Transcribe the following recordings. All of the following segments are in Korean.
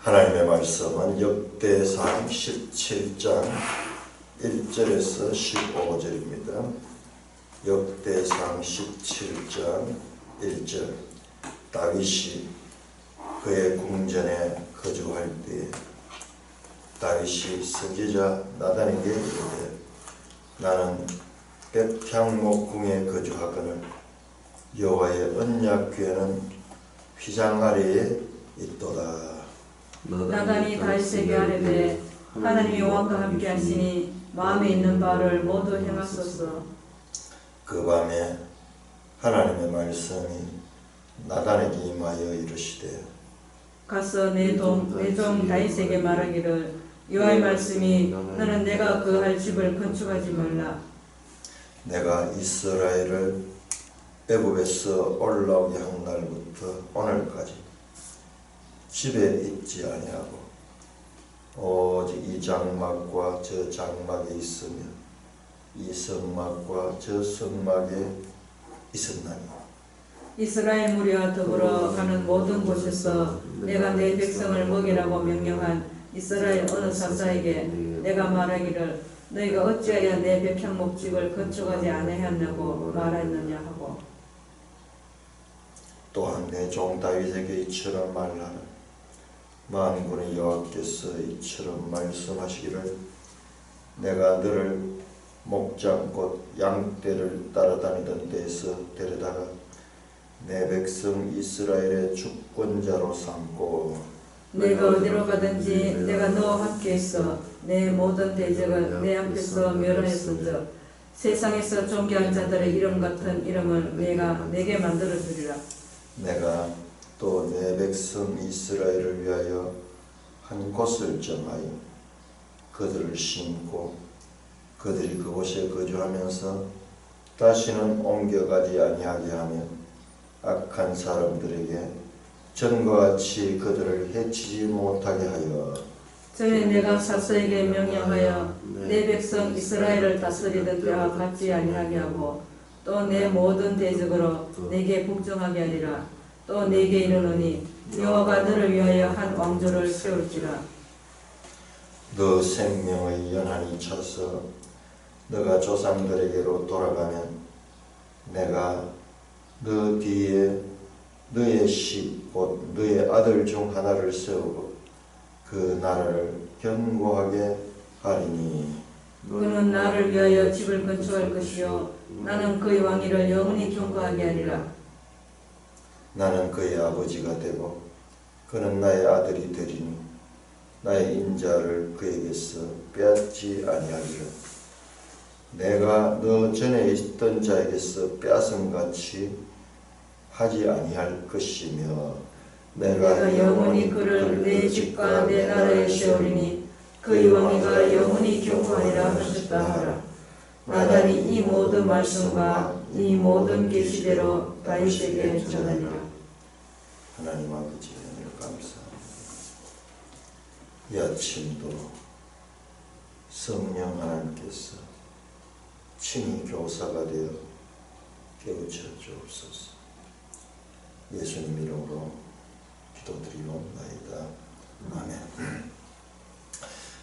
하나님의 말씀은 역대상 17장 1절에서 15절입니다. 역대상 17장 1절. 다윗이 그의 궁전에 거주할 때에 다윗이 선지자 나단에게 이르되 나는 백향목궁에 거주하거늘 여호와의 언약궤는 휘장 아래에 있도다. 나단이 다윗에게 아뢰되 하나님이 왕과 함께 하시니 마음에 있는 바를 모두 행하소서. 그 밤에 하나님의 말씀이 나단에게 임하여 이르시되 가서 내 종 다윗에게 말하기를 여호와의 말씀이 너는 내가 거할 집을 건축하지 말라. 내가 이스라엘을 애굽에서 올라오게 한 날부터 오늘까지 집에 있지 아니하고 오직 이 장막과 저 장막에 있으며 이 성막과 저 성막에 있었나니 이스라엘 무리와 더불어 가는 모든 곳에서 내가 내 백성을 먹이라고 명령한 이스라엘 어느 사사에게 내가 말하기를 너희가 어찌하여 내 백향목집을 건축하지 아니하였냐고 말했느냐 하고 또한 내 종 다윗에게 이처럼 말하라. 만군의 여호와께서 이처럼 말씀하시기를 내가 너를 목장 곧 양떼를 따라다니던 데에서 데려다가 내 백성 이스라엘의 주권자로 삼고 내가 어디로 가든지 내가 너와 함께 있어 내 모든 대적을 내 앞에서 멸하였은즉 세상에서 존귀한 자들의 이름 같은 이름을 내가 내게 만들어 주리라. 내가 또 내 백성 이스라엘을 위하여 한 곳을 정하여 그들을 심고 그들이 그곳에 거주하면서 다시는 옮겨가지 아니하게 하며 악한 사람들에게 전과 같이 그들을 해치지 못하게 하여 전에 내가 사사에게 명령하여 내 백성 이스라엘을 다스리던 때와 같지 아니하게 하고 또 내 모든 대적으로 내게 복종하게 하리라. 또 내게 이르노니 여호와가 너를 위하여 한 왕조를 세울지라. 너 생명의 연한이 차서 너가 조상들에게로 돌아가면 내가 너 뒤에 너의 씨 곧 너의 아들 중 하나를 세우고 그 나라를 견고하게 하리니 그는 나를 위하여 집을 건축할 것이요 나는 그의 왕위를 영원히 경고하게 하리라. 나는 그의 아버지가 되고 그는 나의 아들이 되리니 나의 인자를 그에게서 빼앗지 아니하리라. 내가 너 전에 있던 자에게서 빼앗은 같이 하지 아니할 것이며 내가 영원히 그를 내 집과 내 나라에 세우리니 그의 왕위가 영원히 경고하리라 하셨다 하라. 나단이 이 모든 말씀과 이 모든 계시대로 다윗에게 전하리라. 하나님 아버지 은혜를 감사합니다. 이 아침도 성령 하나님께서 친히 교사가 되어 깨우쳐 주옵소서. 예수님 이름으로 기도드리옵나이다. 아멘.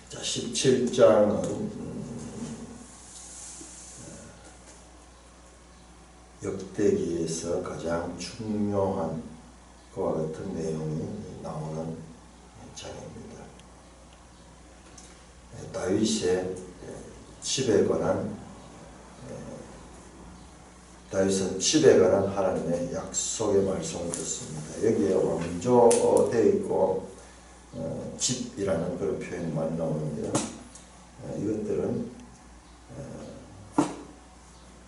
자, 17장은 역대기에서 가장 중요한 그와 같은 내용이 나오는 장입니다. 다윗의 집에 관한 다윗은 집에 관한 하나님의 약속의 말씀을 듣습니다. 여기에 왕조 되어 있고 집이라는 그런 표현이 많이 나옵니다. 이것들은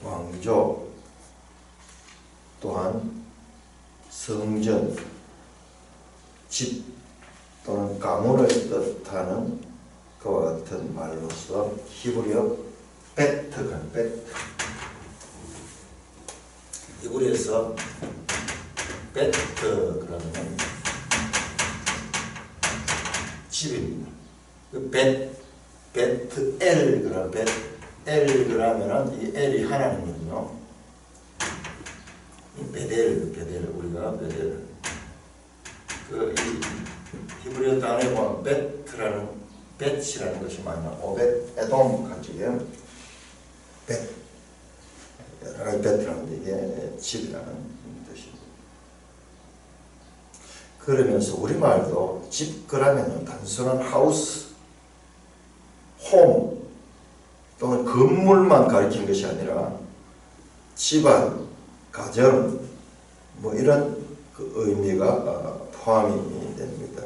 왕조 또한 성전, 집 또는 가문을 뜻하는 그와 같은 말로서 히브리어 베트가 히브리에서 베트 그러면 집입니다. 그 베트엘 그러면 베트엘 그러면은 이 엘이 하나님이거든요. 베델 우리가 베델 이 히브리어 단어에 보면 벳이라는 것이 많이 나와. 오벳 에돔 같이 벳, 여러 가지 벳이라는데 이게 집이라는 뜻입니다. 그러면서 우리말도 집 그러면 단순한 하우스, 홈 또는 건물만 가리키는 것이 아니라 집안, 가정 뭐 이런 그 의미가 포함이 됩니다.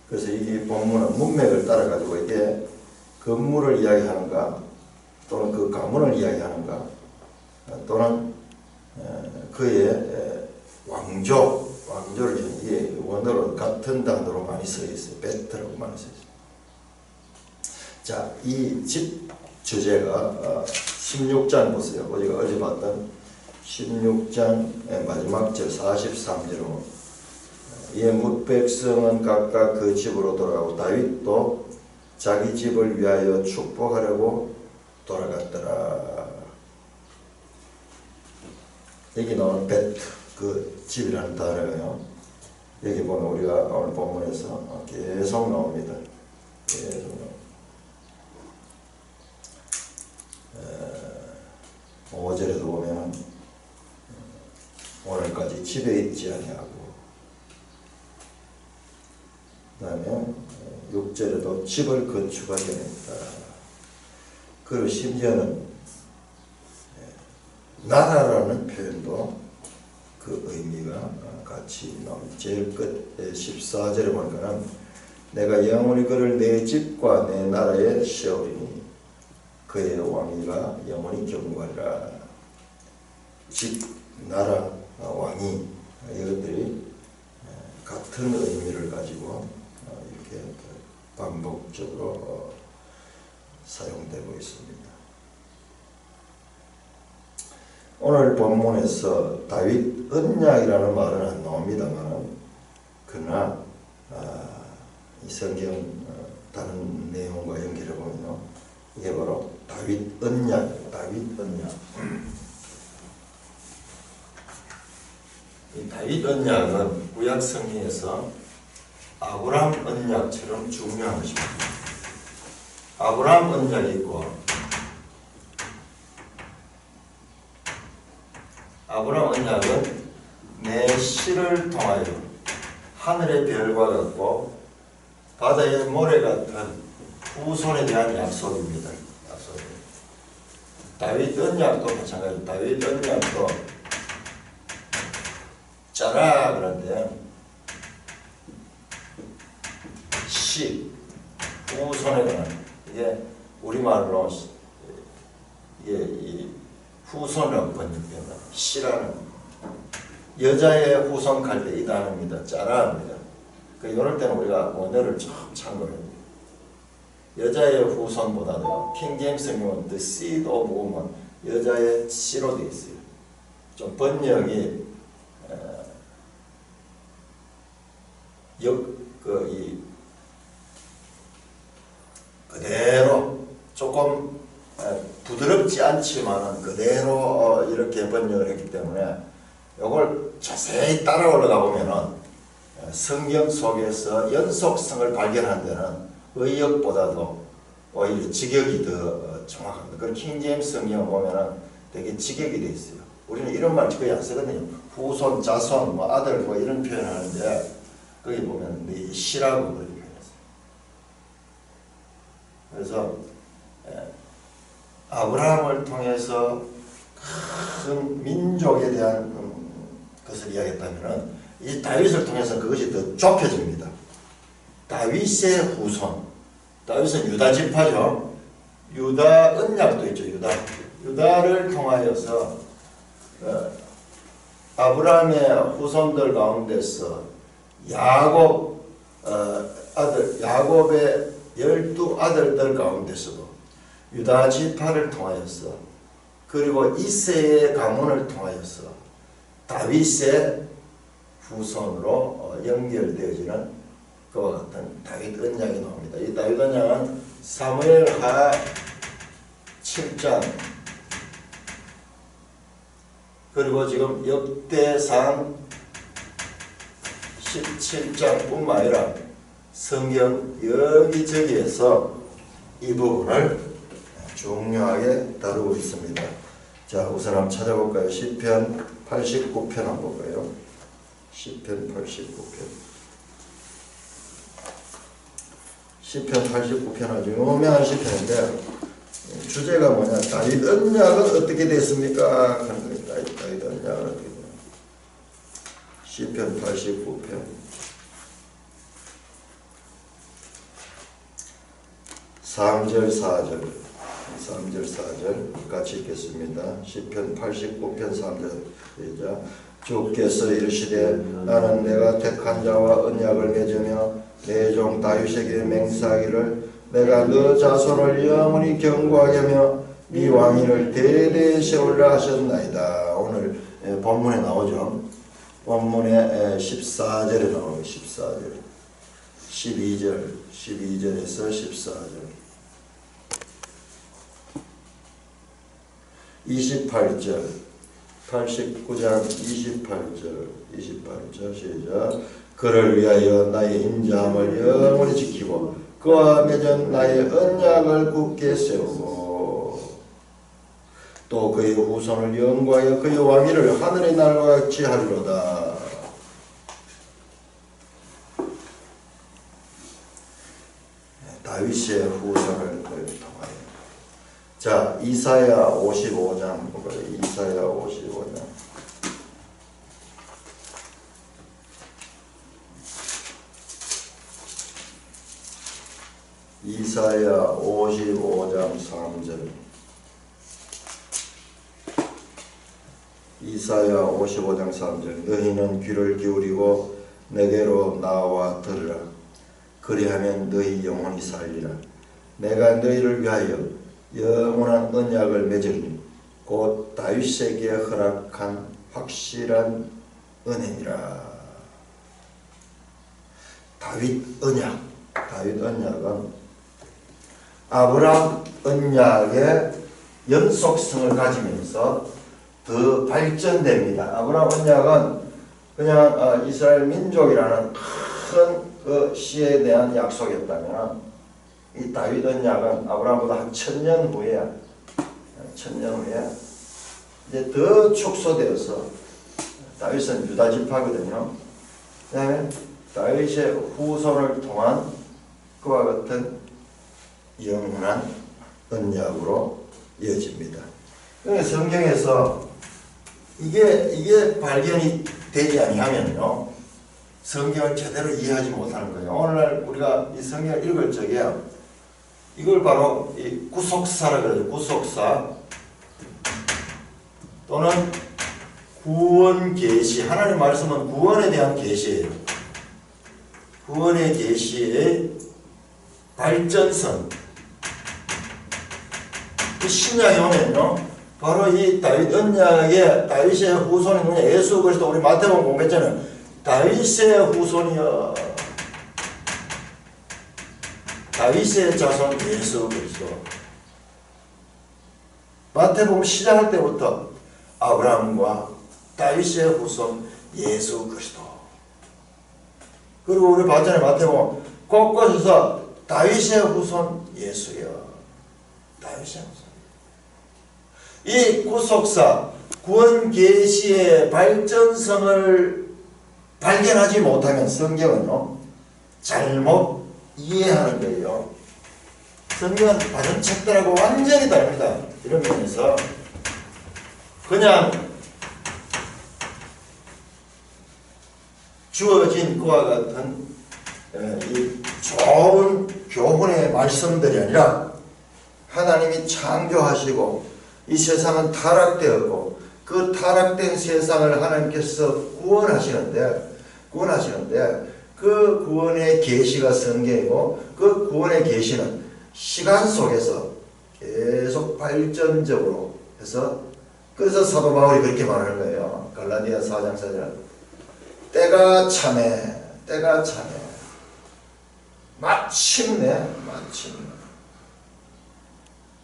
그래서 이 본문은 문맥을 따라 가지고 이게 건물을 이야기하는가 또는 그 가문을 이야기하는가 또는 그의 왕조를 이게 원어로 같은 단어로 많이 써 있어요. 베트라고 많이 써 있어요. 자, 이 집 주제가 16장 보세요. 우리가 어제 봤던 16장 마지막 절 43절로 이에 뭇 백성은 각각 그 집으로 돌아가고 다윗도 자기 집을 위하여 축복하려고 돌아갔더라. 여기 나오는 베트, 그 집이라는 단어가요. 여기 보면 우리가 오늘 본문에서 계속 나옵니다. 계속 나옵니다. 5절에도 보면 오늘까지 집에 있지 아니하고, 그 다음에 6절에도 집을 건축하게 됩니다. 그리고 심지어는 나라라는 표현도 그 의미가 같이 나옵니다. 제일 끝에 14절에 보니까는 내가 영원히 그를 내 집과 내 나라에 세우리니 그의 왕위가 영원히 경고하리라. 집, 나라, 왕위 이것들이 같은 의미를 가지고 이렇게 반복적으로 사용되고 있습니다. 오늘 본문에서 다윗 언약이라는 말은 안 나옵니다만, 그러나 이 성경 다른 내용과 연결해 보면요, 이게 바로 다윗 언약, 다윗 언약. 이 다윗 언약은 구약 성경에서 아브라함 언약처럼 중요한 것입니다. 아브라함 언약이 있고, 아브라함 언약은 내 씨를 통하여 하늘의 별과 같고 바다의 모래 같은 후손에 대한 약속입니다. 약속입니다. 다윗 언약도 마찬가지로 다윗 언약도 짜라 그런데 씨 후손에 관한, 이게 우리말로 이게 이 후손이라고 번역된다. 씨라는 여자의 후손 갈 때 이 단어입니다. 짜라입니다. 그 이럴 때는 우리가 원어를 좀 참고해야 돼요. 여자의 후손보다도 킹제임스 성경은 the seed of woman, 여자의 씨로 되어 있어요. 좀 번역이 그대로 조금 부드럽지 않지만 그대로 이렇게 번역을 했기 때문에 이걸 자세히 따라 올라가 보면은 성경 속에서 연속성을 발견하는 데는 의역보다도 오히려 직역이 더 정확합니다. 그 킹제임스 성경 보면은 되게 직역이 돼 있어요. 우리는 이런 말 거의 안 쓰거든요. 후손, 자손, 뭐 아들 뭐 이런 표현하는데 거기 보면 네 씨라고 그렇게 표현했어요. 그래서 아브라함을 통해서 큰 민족에 대한 것을 이야기했다면 이 다윗을 통해서 그것이 더 좁혀집니다. 다윗의 후손, 다윗은 유다 지파죠. 유다 언약도 있죠. 유다를 통하여서 아브라함의 후손들 가운데서 야곱의 12아들들 가운데서도 유다 지파를 통하여서, 그리고 이새의 가문을 통하여서 다윗의 후손으로 연결되어지는 그와 같은 다윗 언약이 나옵니다. 이 다윗 언약은 사무엘하 7장, 그리고 지금 역대상 17장뿐만 아니라 성경 여기저기에서 이 부분을 중요하게 다루고 있습니다. 자, 우선 한번 찾아볼까요? 시편 89편 한번 볼까요? 시편 89편. 시편 89편 아주 유명한 시편인데 주제가 뭐냐? 다윗 언약은 어떻게 됐습니까? 다윗 언약은 어떻게 됐냐? 시편 89편 3절 4절 3절 4절 같이 읽겠습니다. 시편 89편 3절 시작. 주께서 이르시되 나는 내가 택한 자와 언약을 맺으며 내 종 다윗에게 맹세하기를 내가 너 자손을 영원히 견고하게 하며 네 왕위를 대대에 세우려 하셨나이다. 오늘 본문에 나오죠. 본문에 14절에 나오고 14절 12절에서 14절 28절 89장 28절 시작. 그를 위하여 나의 인자함을 영원히 지키고 그와 맺은 나의 언약을 굳게 세우고 또 그의 후손을 영구하여 그의 왕위를 하늘의 날과 같이 하리로다. 다윗의 후손을 통하여. 자, 이사야 55장 볼까요? 이사야 55장. 이사야 55장 3절. 이사야 55장 3절. 너희는 귀를 기울이고 내게로 나와 들으라. 그리하면 너희 영혼이 살리라. 내가 너희를 위하여 영원한 언약을 맺으리니 곧 다윗에게 허락한 확실한 은혜니라. 다윗 언약은 아브라함 언약의 연속성을 가지면서 더 발전됩니다. 아브라함 언약은 그냥 이스라엘 민족이라는 큰 그 시에 대한 약속이었다면 이 다윗 언약은 아브라함보다 한 1000년 후에 이제 더 축소되어서 다윗은 유다 지파거든요. 그다음에 다윗의 후손을 통한 그와 같은 영원한 언약으로 이어집니다. 그러니까 성경에서 이게 발견이 되지 아니하면요, 성경을 제대로 이해하지 못하는 거예요. 오늘날 우리가 이 성경을 읽을 적에 이걸 바로 이 구속사라 그러죠. 구속사 또는 구원 계시. 하나님 말씀은 구원에 대한 계시예요. 구원의 계시의 발전선. 그 신약에 오면요, 바로 이 다윗 언약의 다윗의 후손이 누구냐? 예수 그리스도. 우리 마태복음 공부했잖아요. 다윗의 후손이여, 다윗의 자손 예수 그리스도. 마태복음 시작할 때부터 아브라함과 다윗의 후손 예수 그리스도. 그리고 우리 봤잖아요. 마태복음 곳곳에서 다윗의 후손 예수여, 다윗의 후손. 이 구속사 구원 계시의 발전성을 발견하지 못하면 성경은요, 잘못 이해하는 거예요. 성경은 다른 책들하고 완전히 다릅니다. 이런 면에서 그냥 주어진 그와 같은 이 좋은 교훈의 말씀들이 아니라 하나님이 창조하시고 이 세상은 타락되었고 그 타락된 세상을 하나님께서 구원하시는데 그 구원의 계시가 성경이고 그 구원의 계시는 시간 속에서 계속 발전적으로 해서, 그래서 사도 바울이 그렇게 말하는 거예요. 갈라디아 4장 4절. 때가 차네 마침내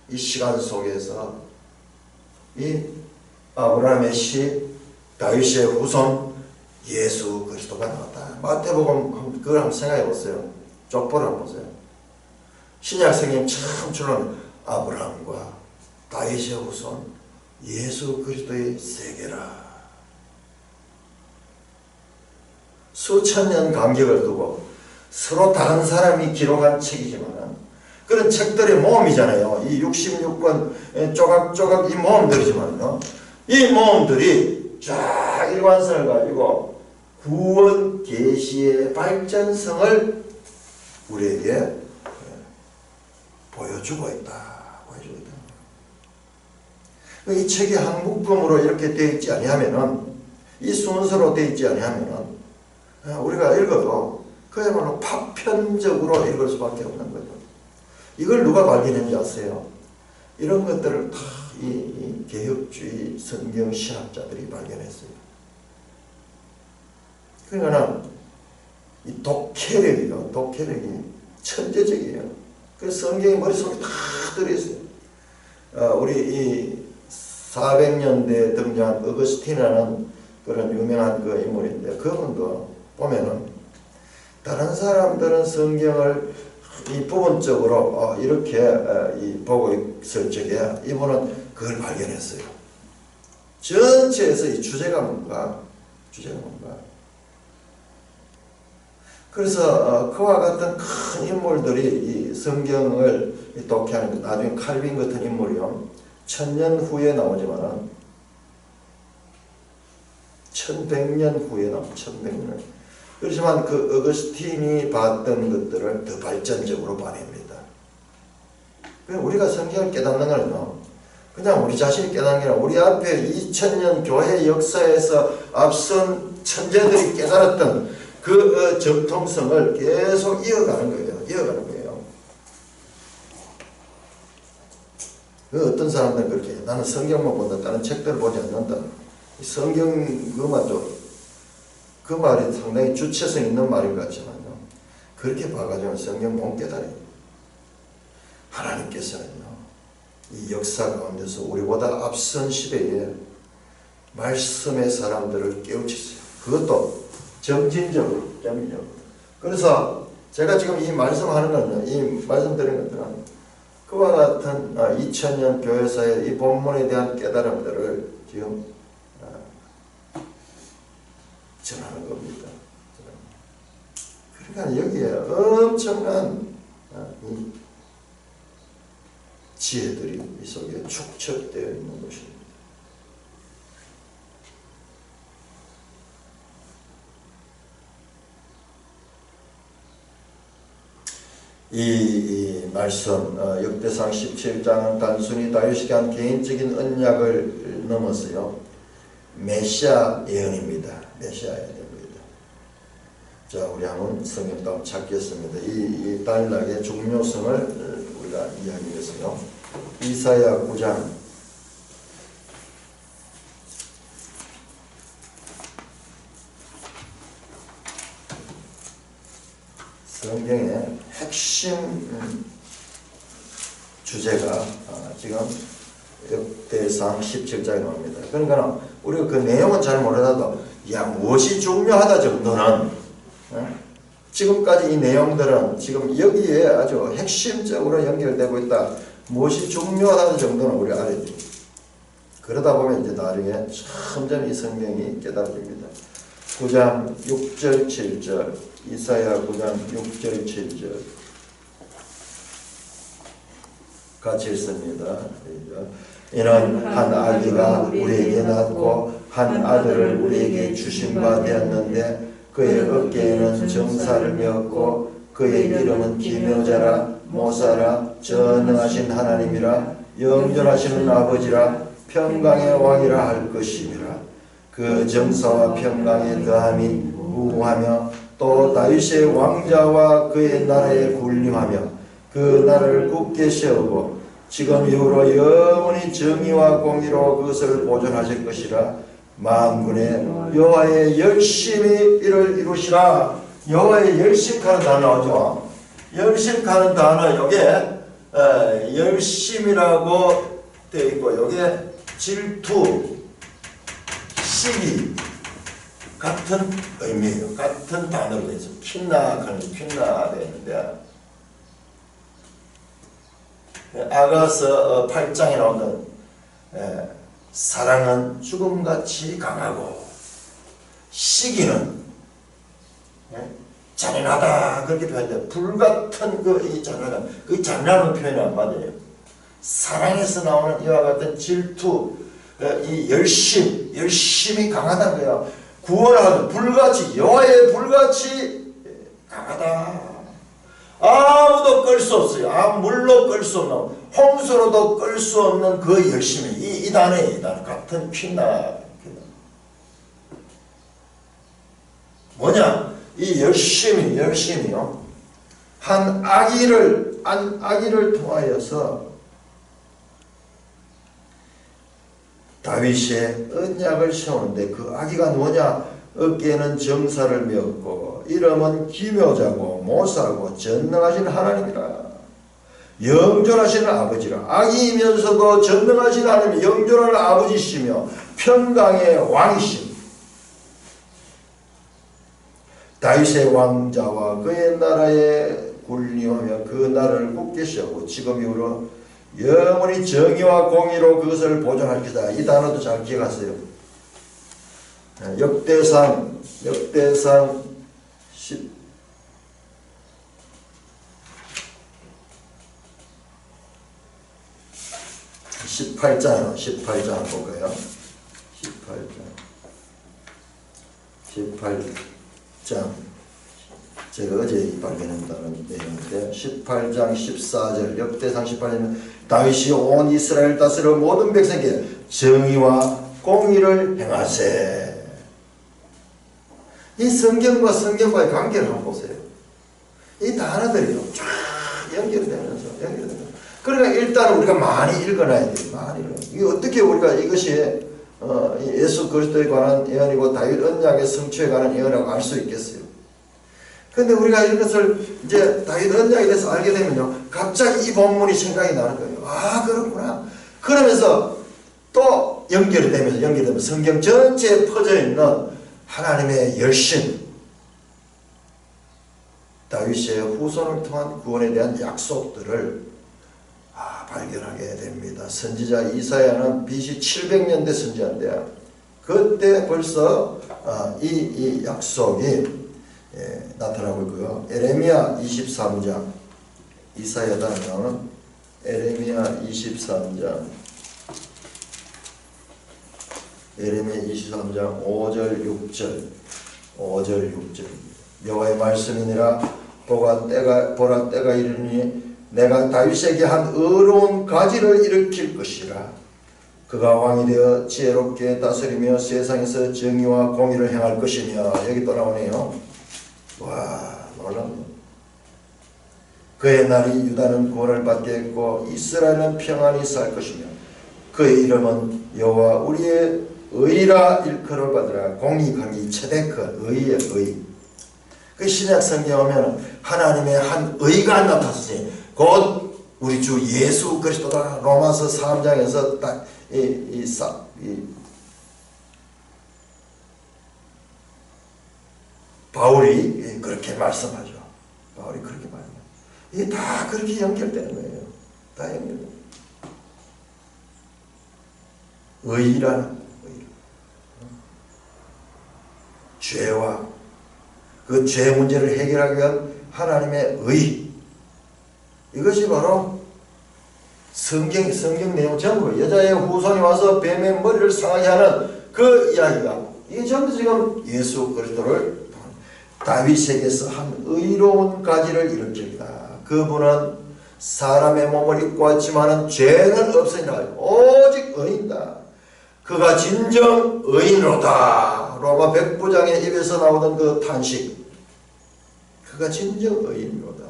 이 시간 속에서 이 아브라함의 씨, 다윗의 후손 예수 그리스도가 나왔다. 마태복음 그걸 한번 생각해 보세요. 족보를 한번 보세요. 신약 성경 처음 출는 아브라함과 다윗의 후손 예수 그리스도의 세계라. 수천 년 간격을 두고 서로 다른 사람이 기록한 책이지만 그런 책들의 모험이잖아요. 이 66권 조각조각 이 모험들이지만요. 이 모험들이 쫙 일관성을 가지고 구원 계시의 발전성을 우리에게 보여주고 있다. 이 책이 한 묶음으로 이렇게 되어 있지 아니하면은, 이 순서로 되어 있지 아니하면은 우리가 읽어도 그야말로 파편적으로 읽을 수밖에 없는 거죠. 이걸 누가 발견했는지 아세요? 이런 것들을 다 이 개혁주의 성경 신학자들이 발견했어요. 그러니까 이 독해력이요. 독해력이 천재적이에요. 그래서 성경이 머릿속에 다 들어있어요. 우리 이 400년대에 등장한 어거스틴이라는 그런 유명한 그 인물인데, 그분도 보면은 다른 사람들은 성경을 이 부분적으로 이렇게 보고 있을 적에 이분은 그걸 발견했어요. 전체에서 이 주제가 뭔가. 그래서 그와 같은 큰 인물들이 이 성경을 독해하는 것, 나중에 칼빈 같은 인물이요, 1000년 후에 나오지만은 1100년 후에 나옵니다. 1100년. 그렇지만 그 어거스틴이 봤던 것들을 더 발전적으로 봐냅니다. 우리가 성경을 깨닫는 거는요, 그냥 우리 자신이 깨닫는 게 아니라 우리 앞에 2000년 교회 역사에서 앞선 천재들이 깨달았던 그 정통성을 계속 이어가는 거예요. 그 어떤 사람들은 그렇게 해요. 나는 성경만 본다. 다른 책들을 보지 않는다. 성경 그 말이 상당히 주체성 있는 말인 것 같지만요. 그렇게 봐가지고 성경 못 깨달아요. 하나님께서는요, 이 역사 가운데서 우리보다 앞선 시대에 말씀의 사람들을 깨우치세요. 그것도 점진적으로. 그래서 제가 지금 이 말씀하는 거는, 이 말씀드리는 것들은 그와 같은 2000년 교회사의 이 본문에 대한 깨달음들을 지금 전하는 겁니다. 그러니까 여기에 엄청난 이 지혜들이 이 속에 축적되어 있는 것입니다. 이 말씀 역대상 17장은 단순히 다윗에게 한 개인적인 언약을 넘어서요, 메시아 예언입니다. 메시아 예언입니다. 자, 우리 한번 성경 또 찾겠습니다. 이 단락의 중요성을 우리가 이해하기 위해서요, 이사야 9장 성경의 핵심 주제가 지금 역대상 17장에 나옵니다. 그러니까 우리가 그 내용은 잘 모르더라도 무엇이 중요하다 정도는, 지금까지 이 내용들은 지금 여기에 아주 핵심적으로 연결되고 있다, 무엇이 중요하다 정도는 우리가 알아야 됩니다. 그러다 보면 이제 나중에 점점 이 성경이 깨달아집니다. 9장 6절 7절, 이사야 9장 6절 7절 같이 읽습니다. 이는 한 아기가 우리에게 낳고 한 아들을 우리에게 주신 바 되었는데 그의 어깨에는 정사를 메었고 그의 이름은 기묘자라, 모사라, 전능하신 하나님이라, 영존하시는 아버지라, 평강의 왕이라 할 것이니라. 그 정사와 평강의 더함이 무궁하며 또 다윗의 왕자와 그의 나라에 군림하며 그 나라를 굳게 세우고 지금 이후로 영원히 정의와 공의로 그것을 보존하실 것이라. 만군의 여호와의 열심히 이를 이루시라. 여호와의 열심하는 단어 나오죠. 열심하는 단어, 여기에 열심이라고 되어 있고, 여기에 질투, 시기, 같은 의미예요. 같은 단어로 되어 있어요. 퀸나 하는 퀸나 되어 있는데 아가서 8장에 나오는 사랑은 죽음같이 강하고 시기는 잔인하다 그렇게 표현돼요. 불같은 이 잔인함, 그 잔인한 표현이 안 맞아요. 사랑에서 나오는 이와 같은 질투, 이 열심이 강하다는 거야. 구원하는 불같이, 여호와의 불같이 강하다. 아무도 끌 수 없어요. 아무 물로 끌 수 없는, 홍수로도 끌 수 없는 그 열심이 이 단어에 이 단어 같은 퀸나. 뭐냐? 이 열심이요. 한 아기를 통하여서 다윗의 언약을 세우는데 그 아기가 누구냐? 어깨에는 정사를 메었고 이름은 기묘자고 모사고 전능하신 하나님이라. 영존하시는 아버지라. 아기이면서도 전능하신 하나님, 영존하는 아버지시며 평강의 왕이심. 다윗의 왕자와 그의 나라에 군림하며 그 나라를 굳게 세우고 지금 이후로 영원히 정의와 공의로 그것을 보존할 것이다. 이 단어도 잘 기억하세요. 역대상 18장 볼까요? 18장 제가 어제 발견했다는 내용인데 18장 14절 역대상 18절은 다윗이 온 이스라엘 다스려 모든 백성에게 정의와 공의를 행하세. 이 성경과의 관계를 한번 보세요. 이 단어들이요 쫙 연결되면서 그러니까 일단 우리가 많이 읽어놔야 돼요. 많이 읽어놔야 돼요. 이게 어떻게 우리가 이것이 예수 그리스도에 관한 예언이고 다윗 언약의 성취에 관한 예언이라고 알 수 있겠어요. 근데 우리가 이것을 이제 다윗 언약에 대해서 알게 되면요 갑자기 이 본문이 생각이 나는 거예요. 아 그렇구나. 그러면서 또 연결되면서 성경 전체에 퍼져 있는 하나님의 열심, 다윗의 후손을 통한 구원에 대한 약속들을 발견하게 됩니다. 선지자 이사야는 BC 700년대 선지자인데 그때 벌써 이 약속이 나타나고 있고요. 에레미야 23장, 이사야다 나오는 에레미야 23장 5절 6절 여호와의 말씀이니라. 보라 때가 이르니 내가 다윗에게 한 의로운 가지를 일으킬 것이라. 그가 왕이 되어 지혜롭게 다스리며 세상에서 정의와 공의를 행할 것이며. 여기 또 나오네요. 와 놀랍네요. 그의 날이 유다는 구원을 받겠고 이스라엘은 평안히 살 것이며 그의 이름은 여호와 우리의 의라 일컬을 받으라. 공의 강의 체데크 의의 의. 그 신약 성경에 오면 하나님의 한 의가 나타났어요. 곧 우리 주 예수 그리스도다. 로마서 3장에서 딱 바울이 그렇게 말씀하죠. 바울이 그렇게 말해요. 이게 다 그렇게 연결되는 거예요. 다 연결돼요. 의라는 죄와 그 죄 문제를 해결하기 위한 하나님의 의. 이것이 바로 성경 내용 전부 여자의 후손이 와서 뱀의 머리를 상하게 하는 그 이야기가 이게 전부 지금 예수 그리스도를 다윗에게서 한 의로운 가지를 일으킵니다. 그분은 사람의 몸을 입고 왔지만은 죄는 없으니라. 오직 의인다. 그가 진정 의인으로다. 로마 백부장의 입에서 나오던 그 탄식. 그가 진정 의인으로다.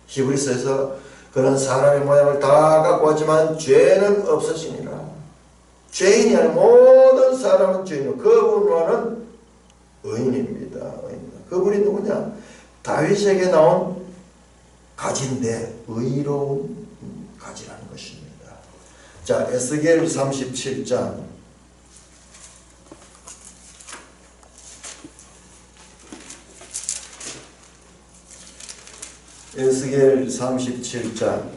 히브리서에서 그는 사람의 모양을 다 갖고 왔지만 죄는 없으시니라. 죄인이 아닌 모든 사람은 죄인이고 그분만은 의인입니다. 그분이 누구냐? 다윗에게 나온 가지인데 의로운 가지라는 것입니다. 자, 에스겔 37장 에스겔 37장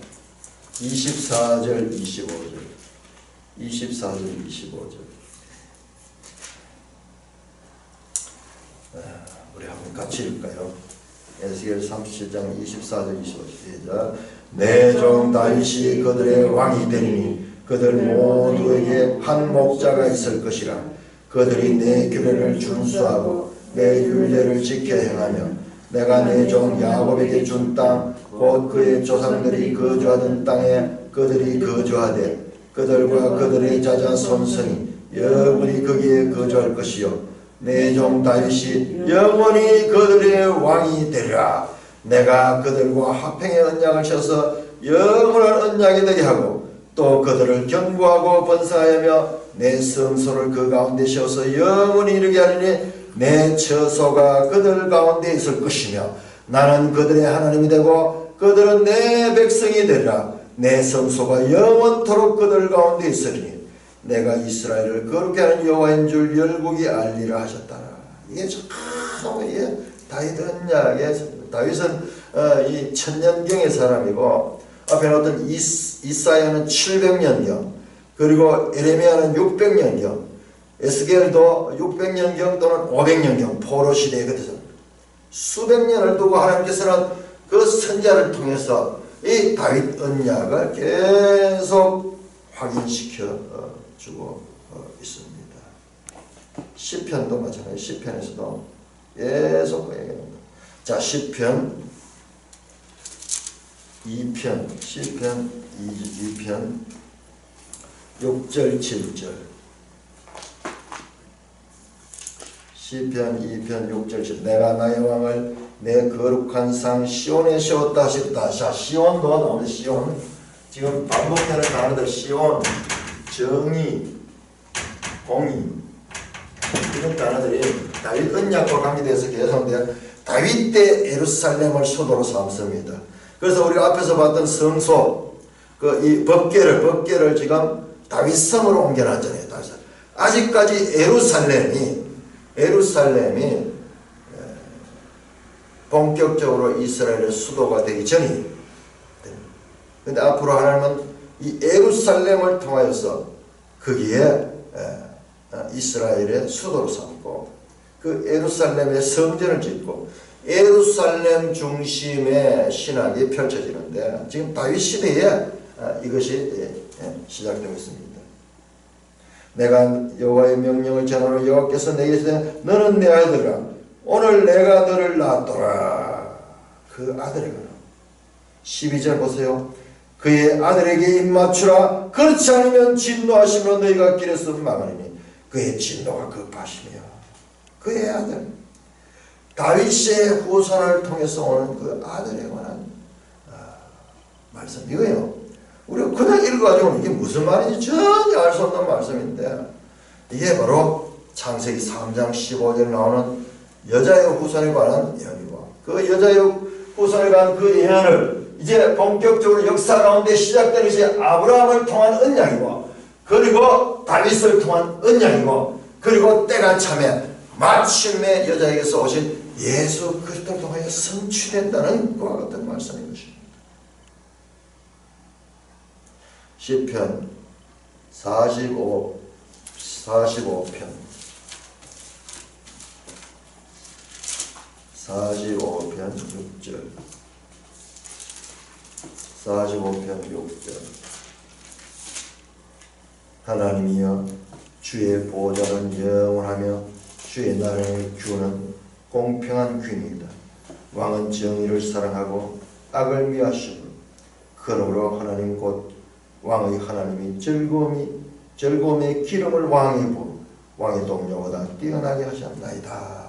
24절 25절 24절 25절 우리 한번 같이 읽을까요? 에스겔 37장 24절 25절 시작. 내 종 다윗이 그들의 왕이 되리니 그들 모두에게 한 목자가 있을 것이라. 그들이 내 규례를 준수하고 내 율례를 지켜 행하며 내가 내 종 야곱에게 준 땅 곧 그의 조상들이 거주하던 땅에 그들이 거주하되 그들과 그들의 자자 손손이 영원히 거기에 거주할 것이요 내 종 다윗이 영원히 그들의 왕이 되리라. 내가 그들과 화평의 언약을 펴서 영원한 언약이 되게 하고 또 그들을 견고하고 번성하여며 내 성소를 그 가운데 씌워서 영원히 이르게 하리니 내 처소가 그들 가운데 있을 것이며 나는 그들의 하나님이 되고 그들은 내 백성이 되리라. 내 성소가 영원토록 그들 가운데 있으리니 내가 이스라엘을 거룩게 하는 여호와인 줄 열국이 알리라 하셨다라. 이게 참 이게 다윗 언약의 다윗은 이 천년경의 사람이고 앞에 어떤 이사야는 700년경 그리고 에레미야는 600년경 에스겔도 600년경 또는 500년경 포로 시대에 그때서 수백 년을 두고 하나님께서는 그 선자를 통해서 이 다윗 언약을 계속 확인시켜 주고 있습니다. 시편도 마찬가지. 시편에서도 계속 얘기합니다. 자, 시편 2편 시편 2편 6절 7절 시편 2편 6절 7절 내가 나의 왕을 내 거룩한 상 시온에 세웠다 하셨다. 자, 시온도 나오는데 시온 지금 반복되는 단어들 시온, 정의, 공의 이런 단어들이 다윗 언약과 관계돼서 계속돼요. 다윗 때 예루살렘을 수도로 삼습니다. 그래서 우리가 앞에서 봤던 성소, 이 법궤를 지금 다윗성으로 옮겨놨잖아요. 아직까지 예루살렘이 본격적으로 이스라엘의 수도가 되기 전이. 근데 앞으로 하나님은 이 예루살렘을 통하여서 거기에 이스라엘의 수도로 삼고 그 예루살렘의 성전을 짓고 예루살렘 중심의 신학이 펼쳐지는데 지금 다윗 시대에 이것이 시작되고 있습니다. 내가 여호와의 명령을 전하노 여호와께서 내게 이르시되 너는 내 아들아 오늘 내가 너를 낳았더라. 그 아들에게 12절 보세요. 그의 아들에게 입맞추라. 그렇지 않으면 진노하시므로 너희가 길에서 망하리니 그의 진노가 급하시며 그의 아들 다윗의 후손을 통해서 오는 그 아들에 관한 말씀 이거예요. 우리가 그냥 읽어가지고 이게 무슨 말인지 전혀 알 수 없는 말씀인데 이게 바로 창세기 3장 15절에 나오는 여자의 후손에 관한 이야기고 그 여자의 후손에 관한 그 예언을 이제 본격적으로 역사 가운데 시작되는 것이 아브라함을 통한 언약이고 그리고 다윗을 통한 언약이고 그리고 때가 차면 마침내 여자에게서 오신 예수 그리스도를 통하여 성취된다는 그와 같은 말씀인 것입니다. 시편 45편 6절 45편 6절 하나님이여 주의 보좌는 영원하며 주의 나라의 규는 공평한 균이다. 왕은 정의를 사랑하고 악을 미하시고 그러므로 하나님 곧 왕의 하나님이 즐거움의 기름을 왕의 부 왕의 동료보다 뛰어나게 하셨나이다.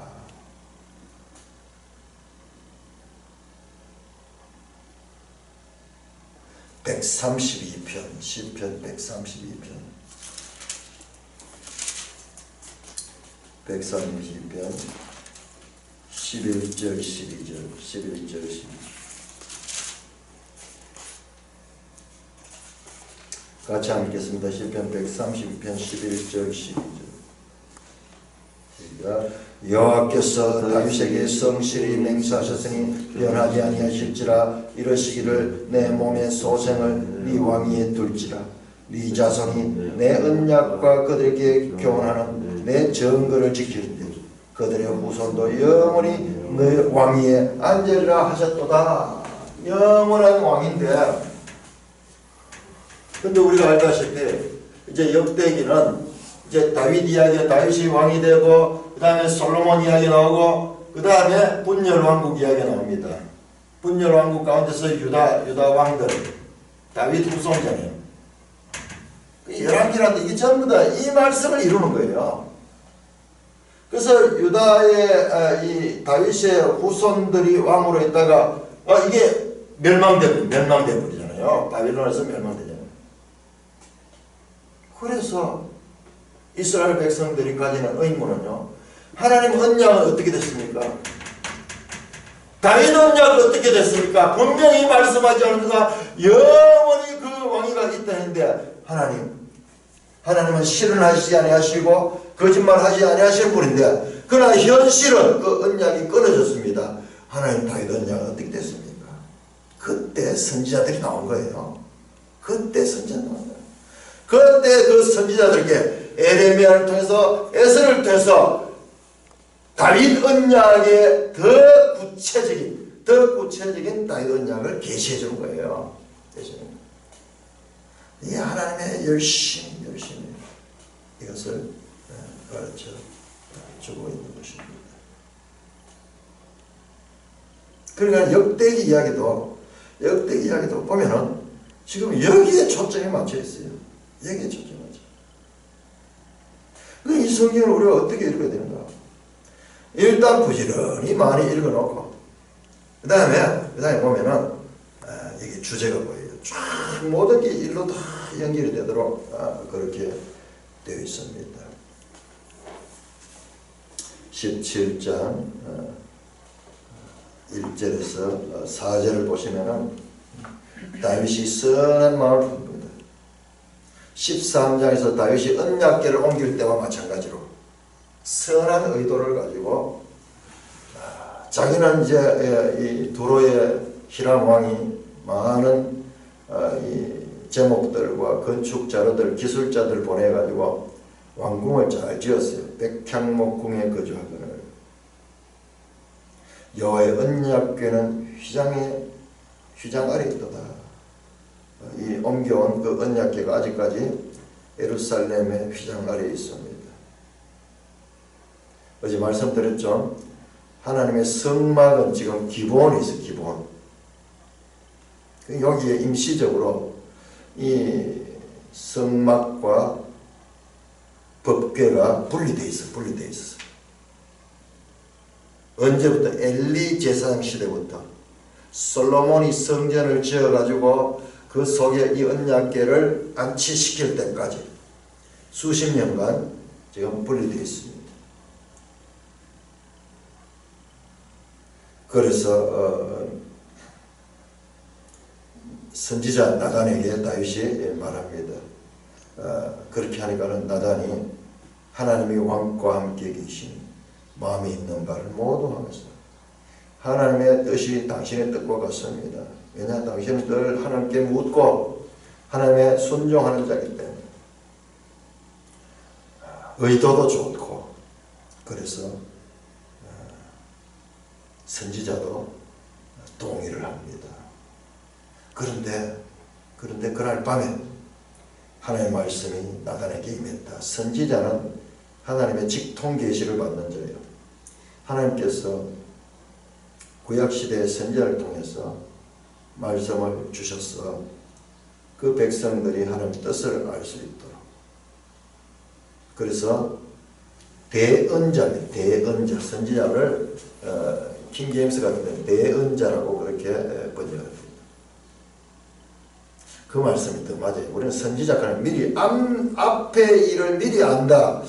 시편 132편 11절 12절 같이 한번 읽겠습니다. 시편 132편 11절 12절 여호와께서 다윗에게 성실히 맹세하셨으니 변하지 아니하실지라. 이러시기를 내 몸의 소생을 네 왕위에 둘지라. 네 자손이 내 언약과 그들에게 교훈하는 내 정거를 지키는데 그들의 후손도 영원히 내 왕위에 앉으리라 하셨도다. 영원한 왕인데, 근데 우리가 알다시피 이제 역대기는 이제 다윗 이야기가 다윗이 왕이 되고 그 다음에 솔로몬 이야기 나오고 그 다음에 분열왕국 이야기 나옵니다. 분열왕국 가운데서 유다 왕들 다윗 후손자네요. 11개라도 이게 전부 다 이 말씀을 이루는 거예요. 그래서 유다의 이 다윗의 후손들이 왕으로 있다가 이게 멸망돼버리잖아요. 바빌론에서 멸망되잖아요. 그래서 이스라엘 백성들이 가지는 의무는요, 하나님 언약은 어떻게 됐습니까? 다윗 언약은 어떻게 됐습니까? 분명히 말씀하지 않는가 영원히 그 왕위가 있다 했는데 하나님은 실현하시지 아니하시고 거짓말하지 아니하시는 분인데, 그러나 현실은 그 언약이 끊어졌습니다. 하나님 다윗 언약은 어떻게 됐습니까? 그때 선지자들이 나온 거예요. 그때 선지자들이 나온 거예요. 그때 그 선지자들에게 에레미야를 통해서 에스를 통해서 다윗 언약의 더 구체적인 다윗 언약을 계시해 주는 거예요. 이 하나님의 열심히 이것을 가르쳐 주고 있는 것입니다. 그러니까 역대기 이야기도 보면은 지금 여기에 초점이 맞춰 있어요. 여기에 초점이 맞춰. 이 성경을 우리가 어떻게 읽어야 되는가? 일단 부지런히 많이 읽어놓고 그 다음에 보면은 여기 주제가 보여요. 쫙 모든 게 일로 다 연결이 되도록 그렇게 되어 있습니다. 17장 1절에서 4절을 보시면은 다윗이 선한 마음을 품습니다. 13장에서 다윗이 언약궤를 옮길 때와 마찬가지로 선한 의도를 가지고 자기는 이제 이 두로의 히람 왕이 많은 이 제목들과 건축 자료들, 기술자들 보내가지고 왕궁을 잘 지었어요. 백향목궁에 거주하거늘. 여호와의 언약궤는 휘장 아래 있도다. 이 옮겨온 그 언약궤가 아직까지 예루살렘의 휘장 아래에 있습니다. 어제 말씀드렸죠. 하나님의 성막은 지금 기본이 있어요. 기본. 여기에 임시적으로 이 성막과 법궤가 분리되어 있어. 언제부터? 엘리 제사장 시대부터 솔로몬이 성전을 지어가지고 그 속에 이 언약궤를 안치시킬 때까지 수십 년간 지금 분리되어 있습니다. 그래서 선지자 나단에게 다윗이 말합니다. 그렇게 하니까는 나단이 하나님이 왕과 함께 계신 마음에 있는 바를 모두 하면서 하나님의 뜻이 당신의 뜻과 같습니다. 왜냐? 당신은 늘 하나님께 묻고 하나님의 순종하는 자이기 때문에 의도도 좋고, 그래서 선지자도 동의를 합니다. 그런데 그날 밤에 하나님의 말씀이 나단에게 임했다. 선지자는 하나님의 직통 계시를 받는 자예요. 하나님께서 구약시대의 선지자를 통해서 말씀을 주셔서 그 백성들이 하나님의 뜻을 알 수 있도록. 그래서 대언자, 선지자를 킹제임스 같은 데는 대언자라고 그렇게 번역합니다. 그 말씀이 더 맞아요. 우리는 선지자는 미리 앞에 일을 미리 안다.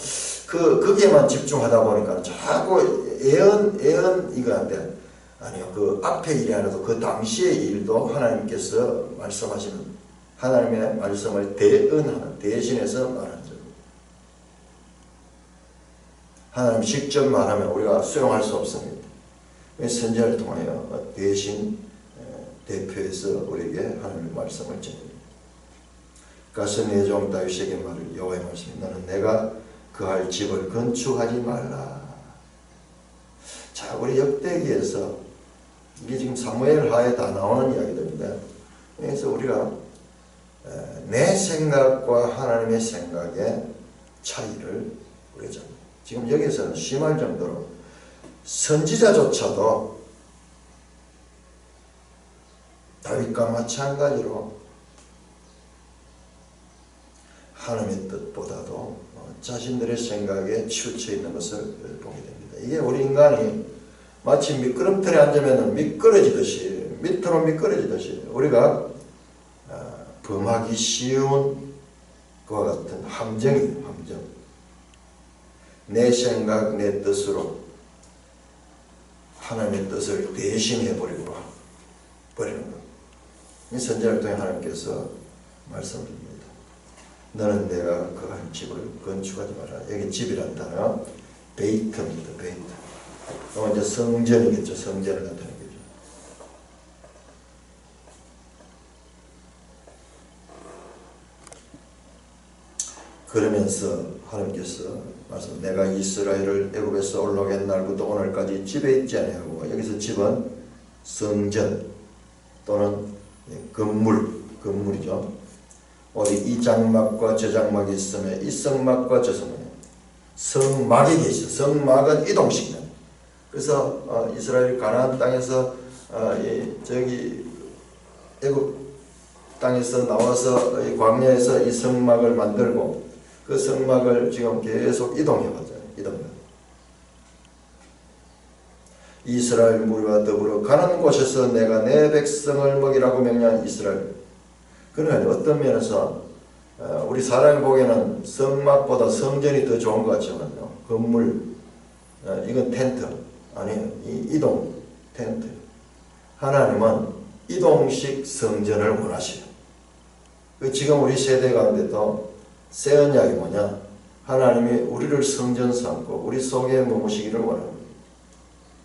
거기에만 집중하다 보니까 자꾸 예언 이거 한데, 아니요. 그 앞에 일이 아니라도 그 당시의 일도 하나님께서 말씀하시는, 하나님의 말씀을 대신해서 말하는 점. 하나님 직접 말하면 우리가 수용할 수 없습니다. 선지자를 통하여 대신 대표해서 우리에게 하나님의 말씀을 전합니다. 가서 내 종 다윗에게 말을 여호와의 말씀이 너는 내가 거할 집을 건축하지 말라. 자, 우리 역대기에서 이게 지금 사무엘 하에 다 나오는 이야기들인데, 그래서 우리가 내 생각과 하나님의 생각의 차이를 우리가 지금 여기서는 심할 정도로 선지자조차도 다윗과 마찬가지로 하나님의 뜻보다도 자신들의 생각에 치우쳐 있는 것을 보게 됩니다. 이게 우리 인간이 마치 미끄럼틀에 앉으면 미끄러지듯이, 밑으로 미끄러지듯이 우리가 범하기 쉬운 그와 같은 함정이에요. 함정. 내 생각, 내 뜻으로 하나님의 뜻을 대신해 버리는 것. 이 선지자를 통해 하나님께서 말씀드립니다. 너는 내가 거할 집을 건축하지 마라. 여기 집이라는 단어 베이트입니다. 베이트. 이제 성전이겠죠. 성전을 나타내는 거죠. 그러면서 하나님께서 말씀, 내가 이스라엘을 애굽에서 올라오게 한 날부터 오늘까지 집에 있지 아니하고, 여기서 집은 성전 또는 건물이죠. 어디 이 장막과 저 장막이 있으면 이 성막과 저 성막, 성막이 계시죠. 성막은 이동식이다. 그래서 이스라엘 가나안 땅에서 저기 애굽 땅에서 나와서 이 광야에서 이 성막을 만들고, 그 성막을 지금 계속 이동해 가잖아요. 이동해. 이스라엘 무리와 더불어 가는 곳에서 내가 내 백성을 먹이라고 명령한 이스라엘. 그러나 어떤 면에서 우리 사람이 보기에는 성막보다 성전이 더 좋은 것 같지만요. 건물, 이건 텐트 아니에요. 이동 텐트. 하나님은 이동식 성전을 원하셔요. 지금 우리 세대 가운데도 새 언약이 뭐냐? 하나님이 우리를 성전 삼고 우리 속에 머무시기를 원합니다.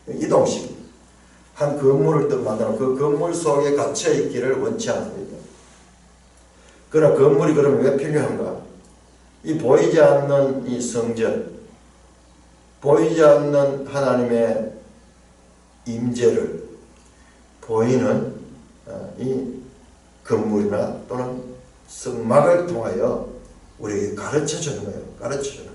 이동식. 한 건물을 만드는 그 건물 속에 갇혀 있기를 원치 않습니다. 그러나 건물이 그러면 왜 필요한가? 이 보이지 않는 이 성전, 보이지 않는 하나님의 임재를 보이는 이 건물이나 또는 성막을 통하여 우리에게 가르쳐주는 거예요. 가르쳐주는 거예요.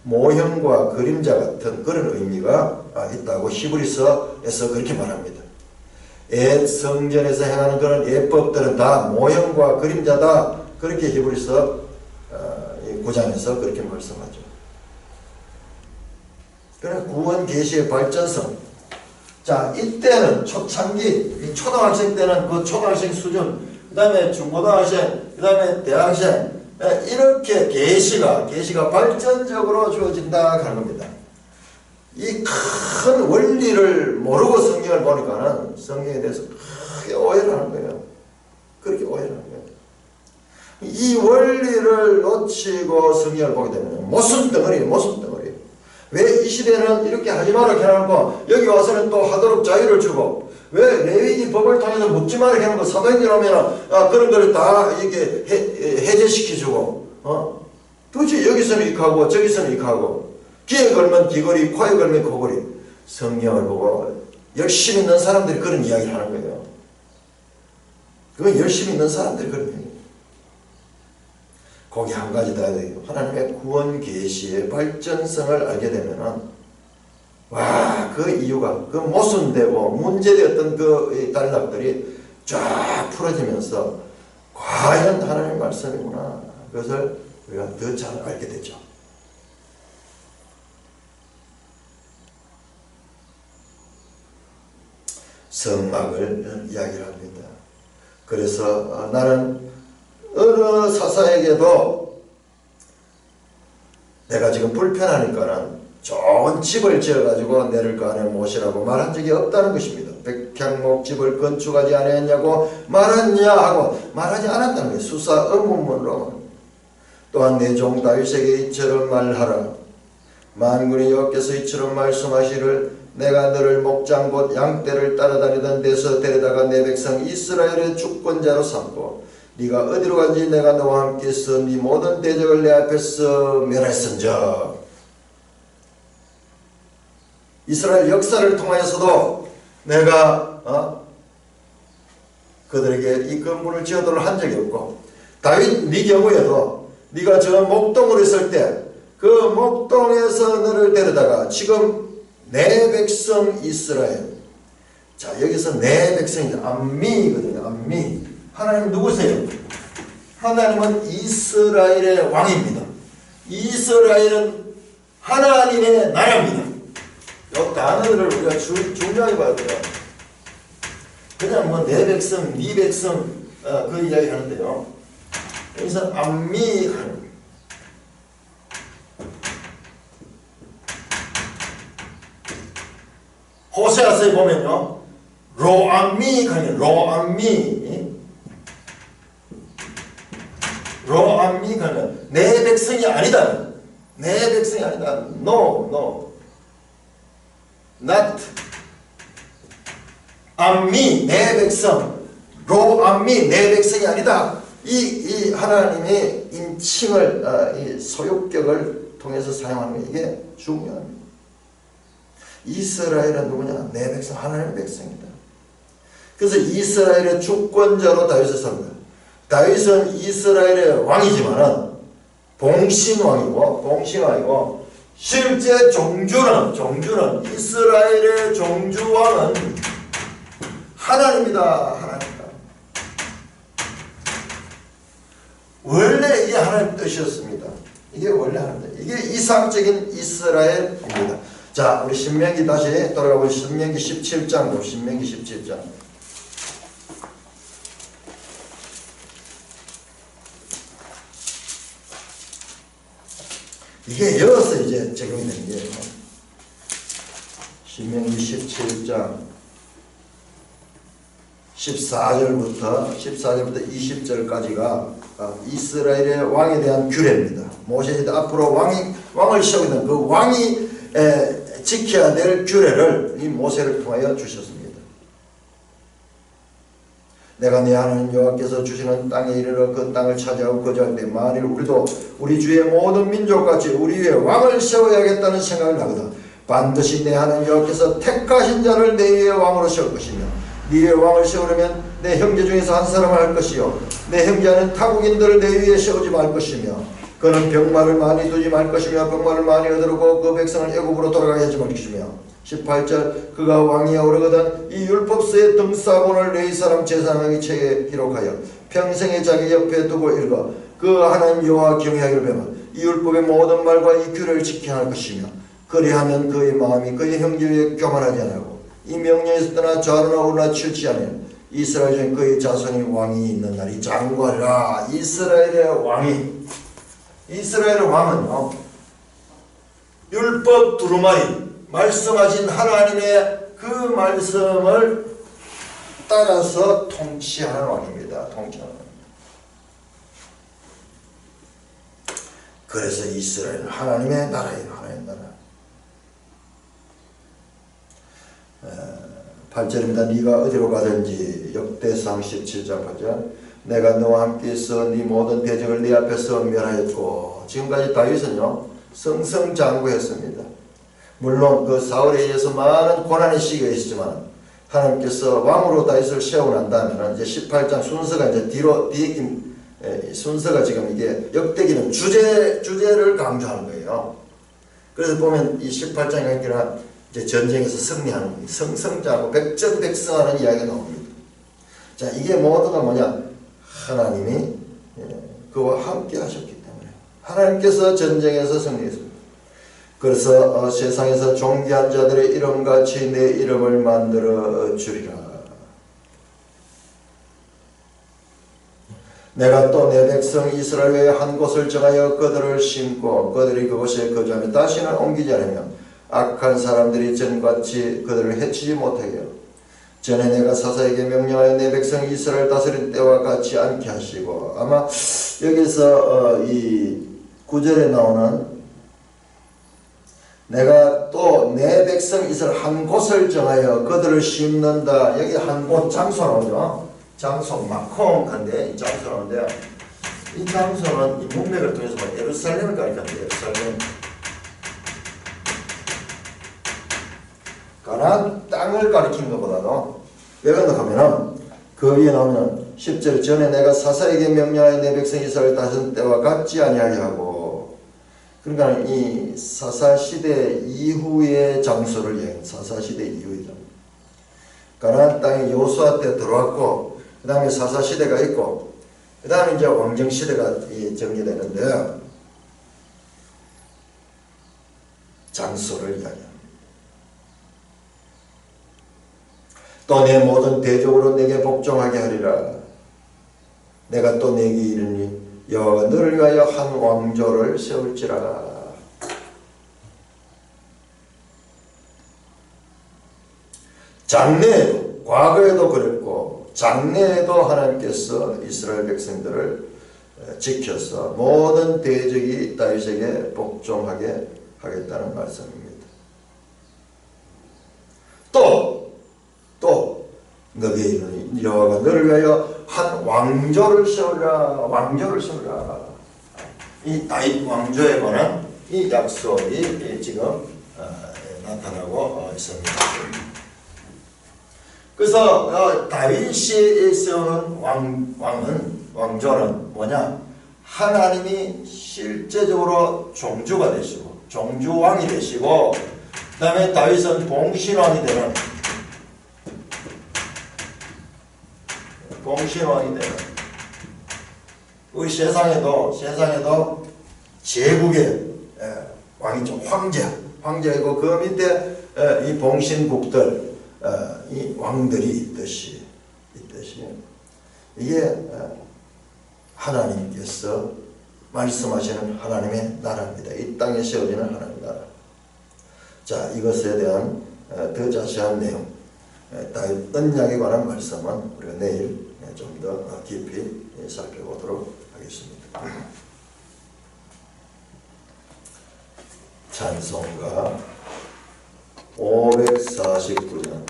모형과 그림자 같은 그런 의미가 있다고 히브리서에서 그렇게 말합니다. 성전에서 행하는 그런 예법들은 다 모형과 그림자다. 그렇게 히브리서 9장에서 그렇게 말씀하죠. 그래 구원 계시의 발전성. 자, 이때는 초창기, 초등학생 때는 그 초등학생 수준, 그 다음에 중고등학생, 그 다음에 대학생, 이렇게 계시가 발전적으로 주어진다 하는 겁니다. 이 큰 원리를 모르고 성경을 보니까는 성경에 대해서 크게 오해를 하는 거예요. 그렇게 오해를 하는 거예요. 이 원리를 놓치고 성경을 보게 되면 모순 덩어리. 왜 이 시대는 이렇게 하지 마라 해놓고 여기 와서는 또 하도록 자유를 주고, 왜 레위기 법을 통해서 묻지 마라 해놓고 사도행전 오면은 그런 걸 다 이렇게 해제시켜주고, 도대체 여기서는 이렇게 저기서는 이렇게 하고, 귀에 걸면 귀걸이, 코에 걸면 코걸이. 성경을 보고 열심히 있는 사람들이 그런 이야기를 하는 거예요. 그건 열심히 있는 사람들이 그런 이야기예요. 거기 한 가지 더 해요. 하나님의 구원 계시의 발전성을 알게 되면은, 와, 그 이유가, 그 모순되고 문제되었던 그 단락들이 쫙 풀어지면서 과연 하나님의 말씀이구나. 그것을 우리가 더 잘 알게 되죠. 성막을 이야기를 합니다. 그래서 나는 어느 사사에게도 내가 지금 불편하니까는 좋은 집을 지어가지고 내를 그 안에 모시라고 말한 적이 없다는 것입니다. 백향목 집을 건축하지 아니했냐고 말했냐 하고 말하지 않았다는 거예요. 수사 의문문으로. 또한 내 종 다윗에게 이처럼 말하라. 만군의 여호와께서 이처럼 말씀하시를 내가 너를 목장 곧 양떼를 따라다니던 데서 데려다가 내 백성 이스라엘의 주권자로 삼고 네가 어디로 간지 내가 너와 함께 있어 네 모든 대적을 내 앞에서 멸했은즉. 이스라엘 역사를 통하여서도 내가 그들에게 이 건물을 지어도록 한 적이 없고, 다윗 네 경우에도 네가 저 목동으로 있을 때 그 목동에서 너를 데려다가 지금 내 백성 이스라엘, 자 여기서 내 백성이 암미거든요. 암미. 하나님 누구세요? 하나님은 이스라엘의 왕입니다. 이스라엘은 하나님의 나라입니다. 이 단어를 우리가 중요하게 봐야 돼요. 그냥 뭐 내 백성, 네 백성 그 이야기 하는데요. 여기서 암미하는 호세아서에 보면요, 로암미 가면 로암미 가면 내 백성이 아니다. 내 백성이 아니다. No, not 암미 내 백성, 로암미 내 백성이 아니다. 이 하나님의 인칭을 이 소유격을 통해서 사용하는 게 이게 중요합니다. 이스라엘은 누구냐? 내 백성, 하나님의 백성이다. 그래서 이스라엘의 주권자로 다윗을 삽니다. 다윗은 이스라엘의 왕이지만은 봉신왕이고 실제 종주는 이스라엘의 종주왕은 하나님이다. 하나님이다. 원래 이게 하나님 뜻이었습니다. 이게 원래 하나님 뜻. 이게 이상적인 이스라엘입니다. 자, 우리 신명기 다시 돌아가고 신명기 17장, 신명기 17장. 이게 여기서 이제 적용이 되는 거예요. 신명기 17장 14절부터 20절까지가 이스라엘의 왕에 대한 규례입니다. 모세가 앞으로 왕을 세우고 있는 그 왕이 지켜야 될 규례를 이 모세를 통하여 주셨습니다. 내가 네 하나님 여호와께서 주시는 땅에 이르러 그 땅을 차지하고 거주할 때 만일 우리도 우리 주의 모든 민족같이 우리 위에 왕을 세워야겠다는 생각을 하거든 반드시 내 하나님 여호와께서 택하신 자를 내 위에 왕으로 세울 것이며 네 위에 왕을 세우려면 내 형제 중에서 한 사람을 할 것이요 내 형제는 타국인들을 내 위에 세우지 말 것이며 그는 병마를 많이 두지 말 것이며 병마를 많이 얻으르고 그 백성을 애굽으로 돌아가게 하지 말 것이며 18절 그가 왕이여 오르거든 이 율법서의 등사본을 레위 사람 제사장의 책에 기록하여 평생에 자기 옆에 두고 읽어 그 하나님 여호와 경외하기를 배우면 이 율법의 모든 말과 이 규례를 지켜야 할 것이며 그리하면 그의 마음이 그의 형제 위에 교만하지 않고 이 명령에서 떠나 좌로나 우로나 치우치지 않으면 이스라엘 중에 그의 자손이 왕이 있는 날이 장구하리라. 이스라엘의 왕은요 율법 두루마리 말씀하신 하나님의 그 말씀을 따라서 통치하는 왕입니다. 그래서 이스라엘은 하나님의 나라예요. 하나님의 나라. 8절입니다. 네가 어디로 가든지 역대상 17장 8절 내가 너와 함께 있어 네 모든 대적을 네 앞에서 멸하였고 지금까지 다윗은요 승승장구했습니다. 물론 그 사울에 의해서 많은 고난의 시기가 있었지만 하나님께서 왕으로 다윗을 세우고 난 다음에는 이제 18장 순서가 이제 뒤에 순서가 지금 이게 역대기는 주제를 강조하는 거예요. 그래서 보면 이 18장에 보면 이제 전쟁에서 승리하는 거예요. 승승장구 백전백승하는 이야기가 나옵니다. 자, 이게 모두가 뭐냐? 하나님이 그와 함께 하셨기 때문에 하나님께서 전쟁에서 승리했습니다. 그래서 세상에서 존귀한 자들의 이름같이 내 이름을 만들어 주리라. 내가 또 내 백성 이스라엘에 한 곳을 정하여 그들을 심고 그들이 그곳에 거주하며 다시는 옮기지 않으며 악한 사람들이 전같이 그들을 해치지 못하게 전에 내가 사사에게 명령하여 내 백성 이스라엘 다스릴 때와 같이 않게 하시고 아마 여기서 이 9절에 나오는 내가 또 내 백성 이스라엘 한 곳을 정하여 그들을 심는다. 여기 한 곳 장소 나오죠. 장소 마콩한데 이 장소 나오는데 이 장소는 이 문맥을 통해서 예루살렘을 가리켰는데 예루살렘 가나안 땅을 가리키는 것보다도 왜 그런가 하면은 그 위에 나오면 10절 전에 내가 사사에게 명령하여 내 백성 이스라엘 다스린 때와 같지 아니하게 하고 그러니까 이 사사시대 이후의 장소를 얘기해요. 사사시대 이후의 장소. 가나안 땅이 여호수아 때 들어왔고 그 다음에 사사시대가 있고 그 다음에 이제 왕정시대가 정리되는데 장소를 이야기합니다. 또 내 모든 대적으로 내게 복종하게 하리라. 내가 또 내게 이르니 여호와가 너를 위하여 한 왕조를 세울지라. 장래에도 과거에도 그랬고 장래에도 하나님께서 이스라엘 백성들을 지켜서 모든 대적이 다윗에게 복종하게 하겠다는 말씀입니다. 또 너게 이르니 여호와가 너를 위하여 한 왕조를 세우라. 왕조를 세우라. 이 다윗 왕조에 관한 이 약속이 지금 나타나고 있습니다. 그래서 다윗이 세우는 왕조는 뭐냐? 하나님이 실제적으로 종주가 되시고 종주왕이 되시고 그 다음에 다윗은 봉신왕이 되는 그 세상에도 제국의 왕이죠. 황제이고 그 밑에 이 봉신국들 이 왕들이 있듯이 이게 하나님께서 말씀하시는 하나님의 나라입니다. 이 땅에 세워지는 하나님의 나라. 자, 이것에 대한 더 자세한 내용, 다윗 언약에 관한 말씀은 우리가 내일 좀 더 깊이 살펴보도록 하겠습니다. 찬송가 549장